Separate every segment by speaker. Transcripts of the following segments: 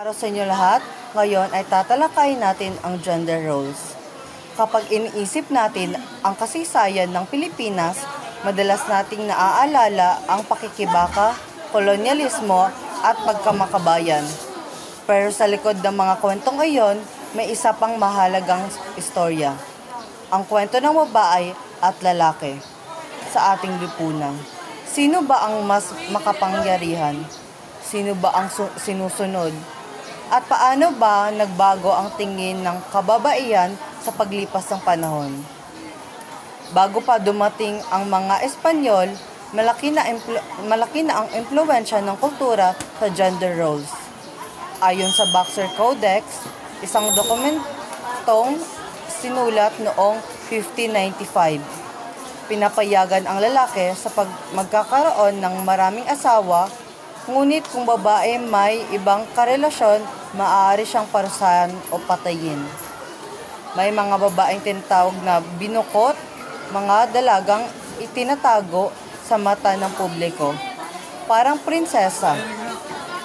Speaker 1: Para sa inyo lahat, ngayon ay tatalakayin natin ang gender roles. Kapag iniisip natin ang kasaysayan ng Pilipinas, madalas nating naaalala ang pakikibaka, kolonyalismo at pagkamakabayan. Pero sa likod ng mga kwentong iyon, may isa pang mahalagang istorya. Ang kwento ng babae at lalaki sa ating lipunan. Sino ba ang mas makapangyarihan? Sino ba ang sinusunod? At paano ba nagbago ang tingin ng kababaihan sa paglipas ng panahon? Bago pa dumating ang mga Espanyol, malaki na ang impluwensya ng kultura sa gender roles. Ayon sa Boxer Codex, isang dokumentong sinulat noong 1595, pinapayagan ang lalaki sa magkakaroon ng maraming asawa. Ngunit kung babae may ibang karelasyon, maaari siyang parusahan o patayin. May mga babaeng tinatawag na binukot, mga dalagang itinatago sa mata ng publiko. Parang prinsesa.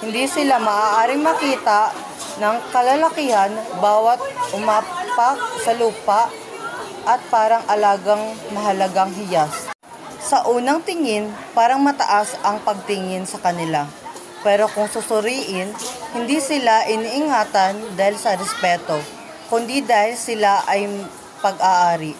Speaker 1: Hindi sila maaaring makita ng kalalakihan bawat umapak sa lupa at parang alagang mahalagang hiyas. Sa unang tingin, parang mataas ang pagtingin sa kanila. Pero kung susuriin, hindi sila iniingatan dahil sa respeto, kundi dahil sila ay pag-aari.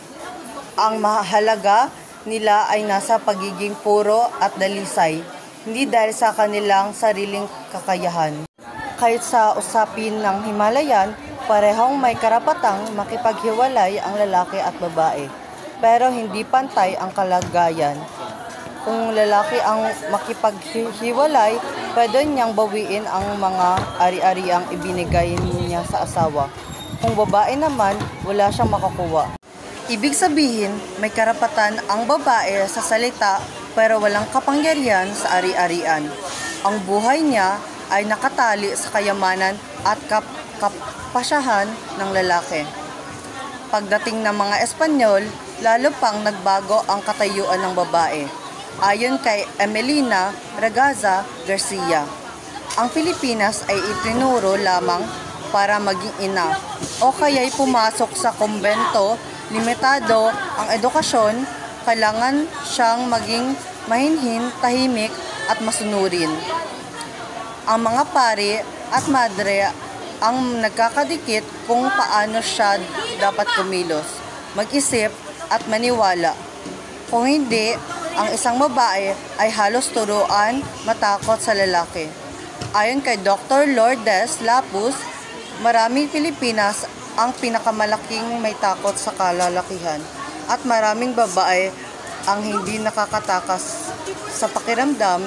Speaker 1: Ang mahalaga nila ay nasa pagiging puro at dalisay, hindi dahil sa kanilang sariling kakayahan. Kahit sa usapin ng Himalayan, parehong may karapatang makipaghiwalay ang lalaki at babae. Pero hindi pantay ang kalagayan. Kung lalaki ang makipaghiwalay, pwede niyang bawiin ang mga ari-ariang ibinigay niya sa asawa. Kung babae naman, wala siyang makukuha. Ibig sabihin, may karapatan ang babae sa salita pero walang kapangyarihan sa ari-arian. Ang buhay niya ay nakatali sa kayamanan at kapasyahan ng lalaki. Pagdating ng mga Espanyol, lalo pang nagbago ang katayuan ng babae. Ayon kay Emelina Ragaza Garcia, ang Pilipinas ay itinuro lamang para maging ina o kaya'y pumasok sa kumbento. Limitado ang edukasyon, kailangan siyang maging mahinhin, tahimik at masunurin. Ang mga pari at madre ang nagkakadikit kung paano siya dapat kumilos, mag-isip at maniwala. Kung hindi, ang isang babae ay halos turuan matakot sa lalaki. Ayon kay Dr. Lourdes Lapus, maraming Pilipinas ang pinakamalaking may takot sa kalalakihan at maraming babae ang hindi nakakatakas sa pakiramdam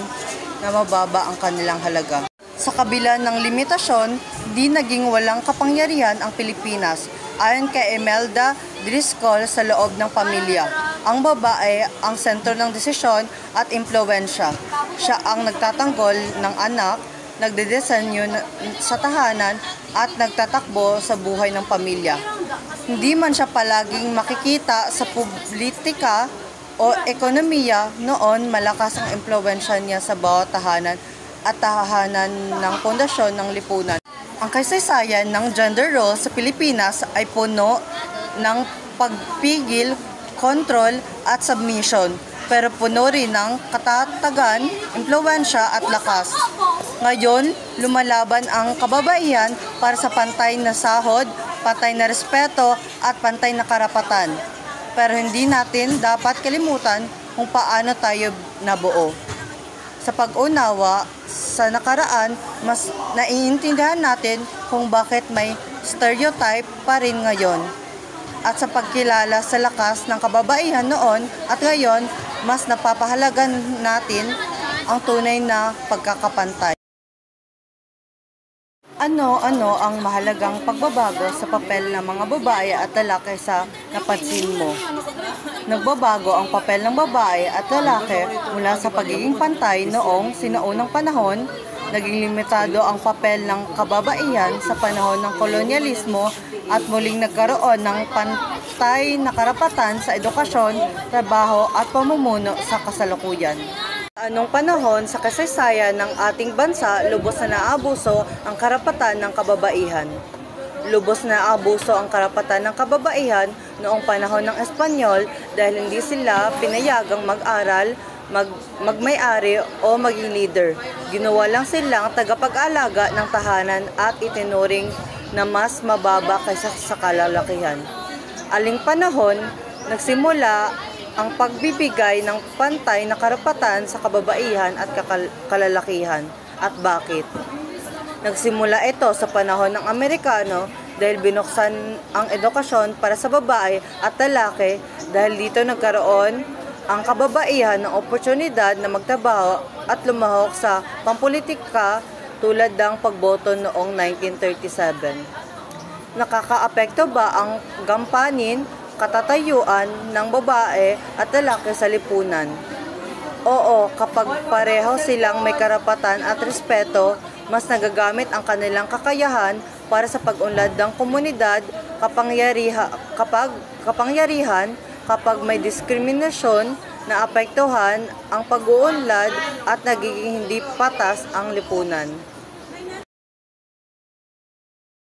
Speaker 1: na mababa ang kanilang halaga. Sa kabila ng limitasyon, di naging walang kapangyarihan ang Pilipinas. Ayon kay Imelda Driscoll sa loob ng pamilya, ang babae ang sentro ng desisyon at impluwensya. Siya ang nagtatanggol ng anak, nagdedesenyo sa tahanan at nagtatakbo sa buhay ng pamilya. Hindi man siya palaging makikita sa politika o ekonomiya, noon malakas ang impluwensya niya sa bawat tahanan at tahanan ng pundasyon ng lipunan. Ang kasaysayan ng gender roles sa Pilipinas ay puno ng pagpigil, kontrol at submission, pero puno rin ng katatagan, impluwensya at lakas. Ngayon, lumalaban ang kababaihan para sa pantay na sahod, pantay na respeto at pantay na karapatan. Pero hindi natin dapat kalimutan kung paano tayo nabuo. Sa pag-unawa sa nakaraan, mas naiintindihan natin kung bakit may stereotype pa rin ngayon. At sa pagkilala sa lakas ng kababaihan noon at ngayon, mas napapahalagan natin ang tunay na pagkakapantay. Ano-ano ang mahalagang pagbabago sa papel ng mga babae at lalaki sa napansin mo? Nagbabago ang papel ng babae at lalaki mula sa pagiging pantay noong sinaunang panahon. Naging limitado ang papel ng kababaihan sa panahon ng kolonyalismo at muling nagkaroon ng pantay na karapatan sa edukasyon, trabaho at pamumuno sa kasalukuyan. Anong panahon sa kasaysayan ng ating bansa lubos na naabuso ang karapatan ng kababaihan? Lubos na naabuso ang karapatan ng kababaihan noong panahon ng Espanyol dahil hindi sila pinayagang mag-aral, magmay-ari o maging leader. Ginawa lang silang tagapag-alaga ng tahanan at itinuring na mas mababa kaysa sa kalalakihan. Aling panahon, nagsimula ang pagbibigay ng pantay na karapatan sa kababaihan at kalalakihan. At bakit? Nagsimula ito sa panahon ng Amerikano dahil binuksan ang edukasyon para sa babae at lalaki dahil dito nagkaroon ang kababaihan ng oportunidad na magtrabaho at lumahok sa pampolitika tulad ng pagboto noong 1937. Nakakaapekto ba ang gampanin, katatayuan ng babae at lalaki sa lipunan? Oo, kapag pareho silang may karapatan at respeto, mas nagagamit ang kanilang kakayahan para sa pag-unlad ng komunidad, kapag may diskriminasyon na apektuhan ang pag-uunlad at nagiging hindi patas ang lipunan.